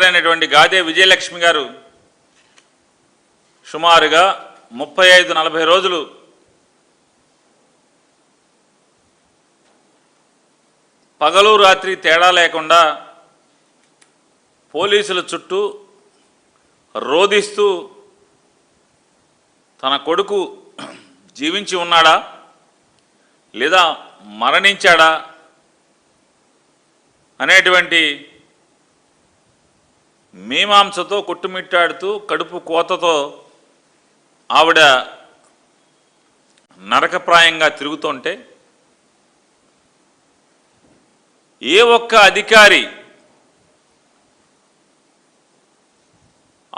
అయినటువంటి గాదే విజయలక్ష్మి గారు సుమారుగా 35-40 రోజులు పగలు రాత్రి తేడా లేకుండా పోలీసుల చుట్టూ రోదిస్తూ తన కొడుకు జీవించి ఉన్నాడా లేదా మరణించాడా అనేటువంటి మీమాంసతో కొట్టుమిట్టాడుతూ కడుపు కోతతో ఆవిడ నరకప్రాయంగా తిరుగుతుంటే ఏ ఒక్క అధికారి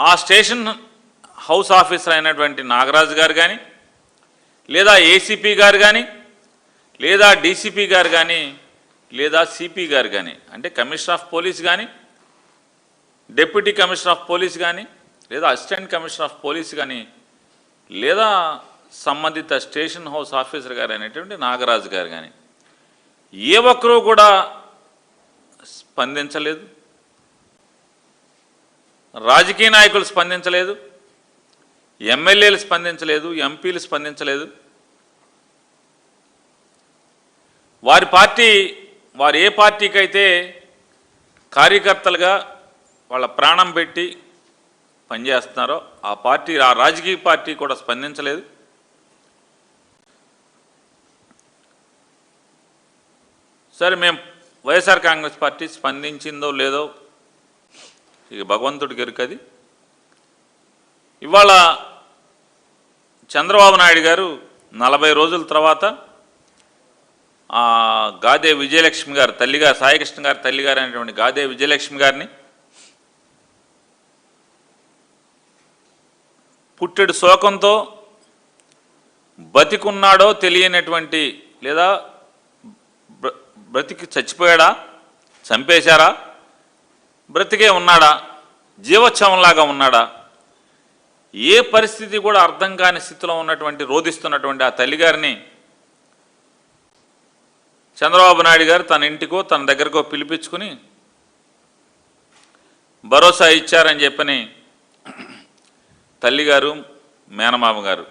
ఆ స్టేషన్ హౌస్ ఆఫీసర్ అయినటువంటి నాగరాజు గారు కానీ లేదా ఏసీపీ గారు కానీ లేదా డీసీపీ గారు కానీ లేదా సిపి గారు కానీ అంటే కమిషనర్ ఆఫ్ పోలీస్ కానీ డిప్యూటీ కమిషనర్ ఆఫ్ పోలీస్ కానీ లేదా అసిస్టెంట్ కమిషనర్ ఆఫ్ పోలీస్ కానీ లేదా సంబంధిత స్టేషన్ హౌస్ ఆఫీసర్ గారు అనేటువంటి నాగరాజు గారు కానీ ఏ ఒక్కరూ కూడా స్పందించలేదు. రాజకీయ నాయకులు స్పందించలేదు, ఎమ్మెల్యేలు స్పందించలేదు, ఎంపీలు స్పందించలేదు. వారు ఏ పార్టీకి అయితే కార్యకర్తలుగా వాళ్ళ ప్రాణం పెట్టి పనిచేస్తున్నారో ఆ రాజకీయ పార్టీ కూడా స్పందించలేదు. సరే, మేము వైఎస్ఆర్ కాంగ్రెస్ పార్టీ స్పందించిందో లేదో ఇక భగవంతుడికి ఎరుకది. ఇవాళ చంద్రబాబు నాయుడు గారు 40 రోజుల తర్వాత గాదే విజయలక్ష్మి గారు తల్లిగారు, సాయికృష్ణ గారి తల్లిగారు అనేటువంటి గాదే విజయలక్ష్మి గారిని పుట్టెడు శోకంతో బతికున్నాడో తెలియనటువంటి లేదా బ్రతికి చచ్చిపోయాడా, చంపేశారా, బ్రతికే ఉన్నాడా, జీవోత్సవంలాగా ఉన్నాడా, ఏ పరిస్థితి కూడా అర్థం కాని స్థితిలో ఉన్నటువంటి రోధిస్తున్నటువంటి ఆ తల్లిగారిని చంద్రబాబు నాయుడు గారు తన ఇంటికో తన దగ్గరకో పిలిపించుకుని భరోసా ఇచ్చారని చెప్పని తల్లిగారు, మేనమామ గారు,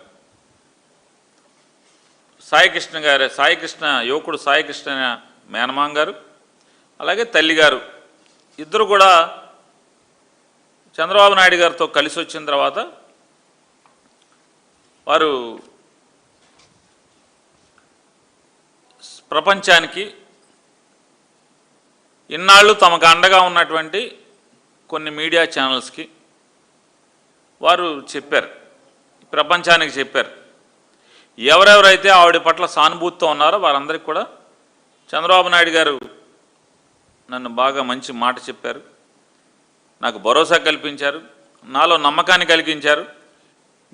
యువకుడు సాయికృష్ణ మేనమామ గారు అలాగే తల్లిగారు ఇద్దరు కూడా చంద్రబాబు నాయుడు గారితో కలిసి వచ్చిన తర్వాత వారు ప్రపంచానికి ఇన్నాళ్ళు తమకు అండగా ఉన్నటువంటి కొన్ని మీడియా ఛానల్స్కి వారు చెప్పారు, ప్రపంచానికి చెప్పారు. ఎవరెవరైతే ఆవిడ పట్ల సానుభూతితో ఉన్నారో వారందరికీ కూడా చంద్రబాబు నాయుడు గారు నన్ను బాగా మంచి మాట చెప్పారు, నాకు భరోసా కల్పించారు, నాలో నమ్మకాన్ని కలిగించారు,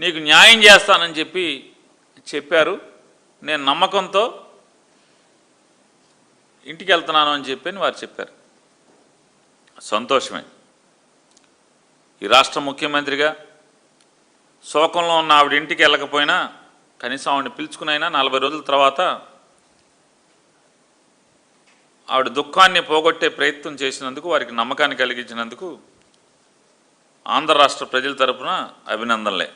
నీకు న్యాయం చేస్తానని చెప్పారు. నేను నమ్మకంతో ఇంటికి వెళ్తున్నాను అని చెప్పి వారు చెప్పారు. సంతోషమే. ఈ రాష్ట్ర ముఖ్యమంత్రిగా శోకంలో ఉన్న ఆవిడ ఇంటికి వెళ్ళకపోయినా కనీసం ఆవిడని పిలుచుకునైనా 40 రోజుల తర్వాత ఆవిడ దుఃఖాన్ని పోగొట్టే ప్రయత్నం చేసినందుకు, వారికి నమ్మకాన్ని కలిగించినందుకు ఆంధ్ర రాష్ట్ర ప్రజల తరపున అభినందనలే.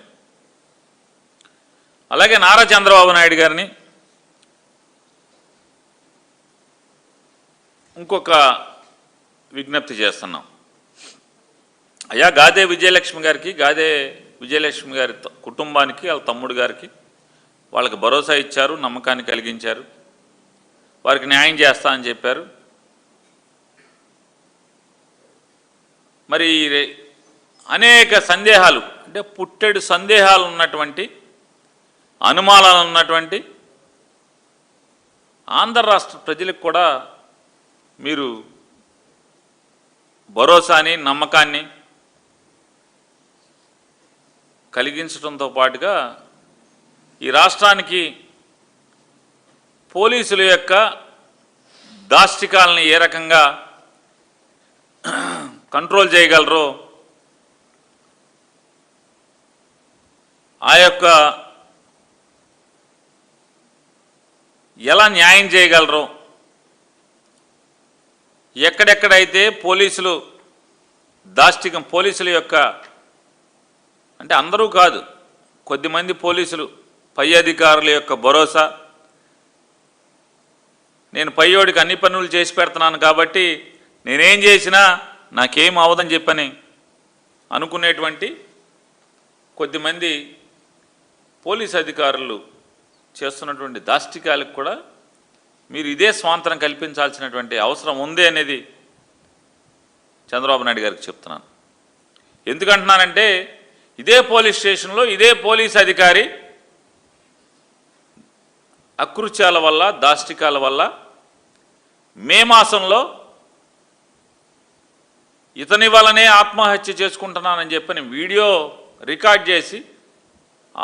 అలాగే నారా చంద్రబాబు నాయుడు గారిని ఇంకొక విజ్ఞప్తి చేస్తున్నాం. అయ్యా, గాదే విజయలక్ష్మి గారి కుటుంబానికి, వాళ్ళ తమ్ముడు గారికి వాళ్ళకి భరోసా ఇచ్చారు, నమ్మకాన్ని కలిగించారు, వారికి న్యాయం చేస్తా అని చెప్పారు. మరి అనేక సందేహాలు అంటే పుట్టెడు సందేహాలు ఉన్నటువంటి, అనుమానాలు ఉన్నటువంటి ఆంధ్ర రాష్ట్ర ప్రజలకు కూడా మీరు భరోసాని, నమ్మకాన్ని కలిగించడంతో పాటుగా ఈ రాష్ట్రానికి పోలీసుల యొక్క దాష్టికాలని ఏ రకంగా కంట్రోల్ చేయగలరో, ఆ యొక్క ఎలా న్యాయం చేయగలరో, ఎక్కడెక్కడైతే పోలీసులు దాష్టికం పోలీసుల యొక్క, అంటే అందరూ కాదు, కొద్దిమంది పోలీసులు పై అధికారుల యొక్క భరోసా, నేను పైయోడికి అన్ని పనులు చేసి పెడుతున్నాను కాబట్టి నేనేం చేసినా నాకేం అవదని చెప్పని అనుకునేటువంటి కొద్దిమంది పోలీస్ అధికారులు చేస్తున్నటువంటి దాష్టికాలకు కూడా మీరు ఇదే స్వాతంత్రం కల్పించాల్సినటువంటి అవసరం ఉంది అనేది చంద్రబాబు నాయుడు గారికి చెప్తున్నాను. ఎందుకంటున్నానంటే ఇదే పోలీస్ స్టేషన్లో ఇదే పోలీస్ అధికారి అకృత్యాల వల్ల, దాష్టికాల వల్ల మే మాసంలో ఇతని వల్లనే ఆత్మహత్య చేసుకుంటున్నానని చెప్పని వీడియో రికార్డ్ చేసి,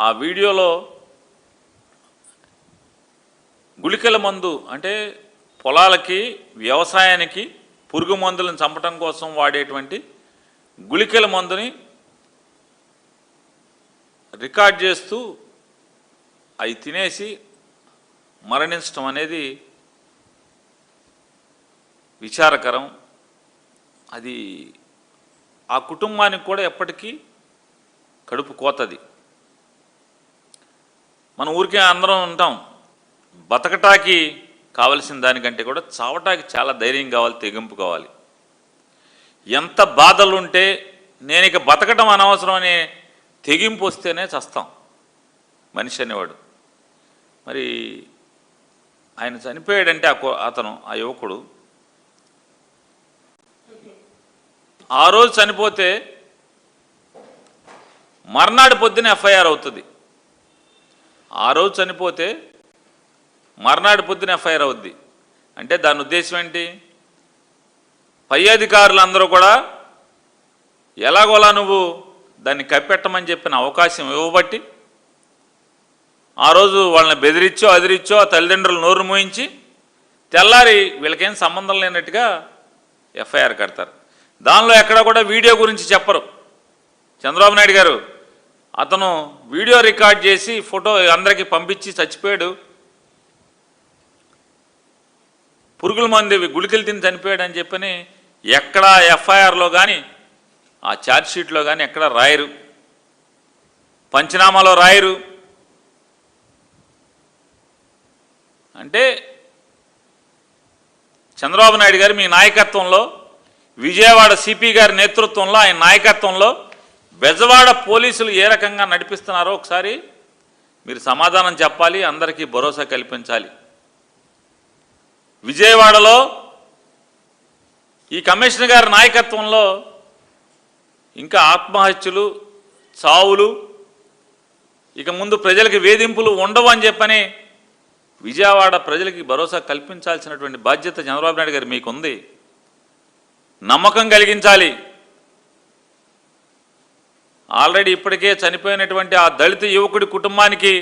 ఆ వీడియోలో గుళికల మందు, అంటే పొలాలకి వ్యవసాయానికి పురుగు మందులను చంపటం కోసం వాడేటువంటి గుళికల మందుని రికార్డ్ చేస్తూ అవి తినేసి మరణించడం అనేది విచారకరం. అది ఆ కుటుంబానికి కూడా ఎప్పటికీ కడుపు కోతది. మన ఊరికే అందరం ఉంటాం, బతకటానికి కావలసిన దానికంటే కూడా చావటానికి చాలా ధైర్యం కావాలి, తెగింపు కావాలి. ఎంత బాధలుంటే నేను ఇక బతకటం అనవసరం అనే తెగింపు వస్తేనే చస్తాం మనిషి అనేవాడు. మరి ఆయన చనిపోయాడంటే ఆ యువకుడు ఆ రోజు చనిపోతే మర్నాడు పొద్దున ఎఫ్ఐఆర్ అవుతుంది. ఆ రోజు చనిపోతే మర్నాడు పొద్దున ఎఫ్ఐఆర్ అవుద్ది. అంటే దాని ఉద్దేశం ఏంటి? పై అధికారులందరూ కూడా ఎలాగోలా నువ్వు దాన్ని కప్పెట్టమని చెప్పిన అవకాశం ఇవ్వబట్టి ఆ రోజు వాళ్ళని బెదిరించో అదిరిచ్చో ఆ తల్లిదండ్రులు నోరు మూయించి తెల్లారి వీళ్ళకేం సంబంధం లేనట్టుగా ఎఫ్ఐఆర్ కడతారు. దానిలో ఎక్కడ కూడా వీడియో గురించి చెప్పరు. చంద్రబాబు నాయుడు గారు అతను వీడియో రికార్డ్ చేసి ఫోటో అందరికీ పంపించి చచ్చిపోయాడు, పురుగుల మంది గుళికలు తిని చనిపోయాడు అని చెప్పని ఎక్కడ ఎఫ్ఐఆర్లో కానీ ఆ ఛార్జ్షీట్లో కానీ ఎక్కడ రాయరు, పంచనామాలో రాయరు. అంటే చంద్రబాబు నాయుడు గారు మీ నాయకత్వంలో, విజయవాడ సిపి గారి నేతృత్వంలో, ఆయన నాయకత్వంలో బెజవాడ పోలీసులు ఏ రకంగా నడిపిస్తున్నారో ఒకసారి మీరు సమాధానం చెప్పాలి, అందరికీ భరోసా కల్పించాలి. విజయవాడలో ఈ కమిషనర్ గారి నాయకత్వంలో ఇంకా ఆత్మహత్యలు, చావులు, ఇక ముందు ప్రజలకి వేధింపులు ఉండవు అని చెప్పని విజయవాడ ప్రజలకి భరోసా కల్పించాల్సినటువంటి బాధ్యత చంద్రబాబు నాయుడు గారు మీకుంది. నమ్మకం కలిగించాలి. ఆల్రెడీ ఇప్పటికే చనిపోయినటువంటి ఆ దళిత యువకుడి కుటుంబానికి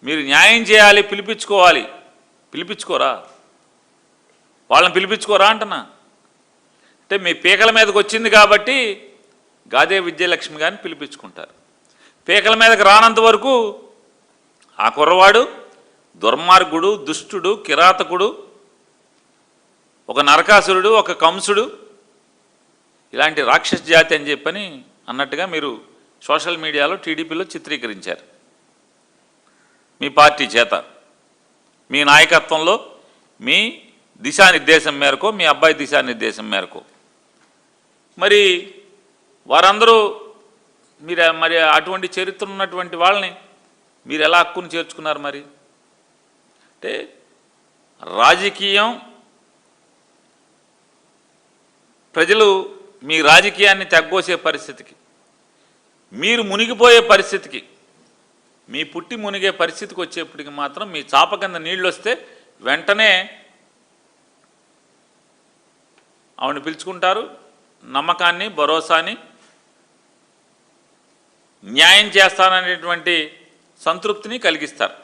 మీరు న్యాయం చేయాలి, పిలిపించుకోవాలి. పిలిపించుకోరా? వాళ్ళని పిలిపించుకోరా అంటున్నా. అంటే మీ పీకల మీదకి వచ్చింది కాబట్టి గాదే విజయలక్ష్మి గారిని పిలిపించుకుంటారు. పీకల మీదకి రానంత వరకు ఆ కుర్రవాడు దుర్మార్గుడు, దుష్టుడు, కిరాతకుడు, ఒక నరకాసురుడు, ఒక కంసుడు, ఇలాంటి రాక్షస జాతి అని చెప్పని అన్నట్టుగా మీరు సోషల్ మీడియాలో టీడీపీలో చిత్రీకరించారు మీ పార్టీ చేత, మీ నాయకత్వంలో, మీ దిశానిర్దేశం మేరకు, మీ అబ్బాయి దిశానిర్దేశం మేరకు. మరి వారందరూ మరి అటువంటి చరిత్ర ఉన్నటువంటి వాళ్ళని మీరు ఎలా హక్కును చేర్చుకున్నారు? మరి అంటే రాజకీయం, ప్రజలు మీ రాజకీయాన్ని తగ్గోసే పరిస్థితికి, మీరు మునిగిపోయే పరిస్థితికి, మీ పుట్టి మునిగే పరిస్థితికి వచ్చేప్పటికి మాత్రం మీ చాప కింద నీళ్ళు వస్తే వెంటనే ఆవిడని పిలుచుకుంటారు, నమ్మకాన్ని, భరోసాని, న్యాయం చేస్తాననేటువంటి సంతృప్తిని కలిగిస్తారు.